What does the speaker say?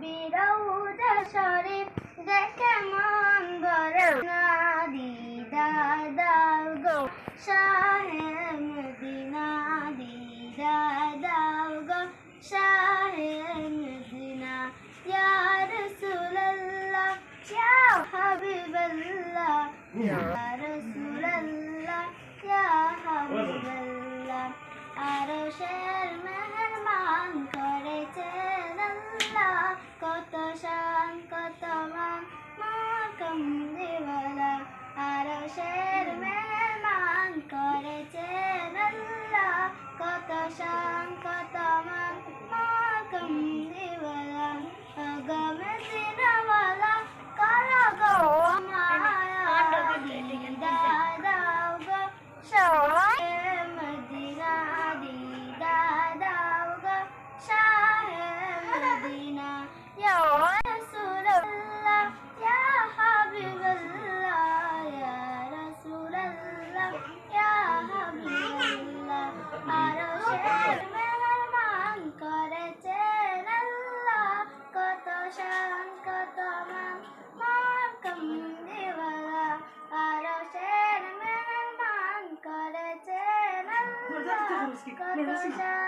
বিরৌজা শরীফ দেখে মন ভরে না, দিদার দাও গো শাহে মদিনা, দিদার দাও গো শাহে মদিনা। ইয়া রাসূলুল্লাহ ইয়া হাবিবাল্লাহ, ইয়া রাসূলুল্লাহ ইয়া হাবিবাল্লাহ। আরশের মেহমান করেছেন আল্লাহ, কত শান কত মান মোর কামলিওয়ালা। আরশের মেহমান করেছেন আল্লাহ, কত শান কত মান মোর কামলিওয়ালা। ওগো মদিনাওয়ালা করো গো মায়া, দিদার দাও গো শাহে মদিনা, দিদার দাও গো শাহে মদিনা। ইয়া রাসূলুল্লাহ ইয়া হাবিবাল্লাহ, ইয়া রাসূলুল্লাহ ইয়া হাবিবাল্লাহ। আরশের মেহমান করেছেন আল্লাহ, কত শান কত মান মোর কামলিওয়ালা। আরশের মেহমান করেছেন আল্লাহ, কত শান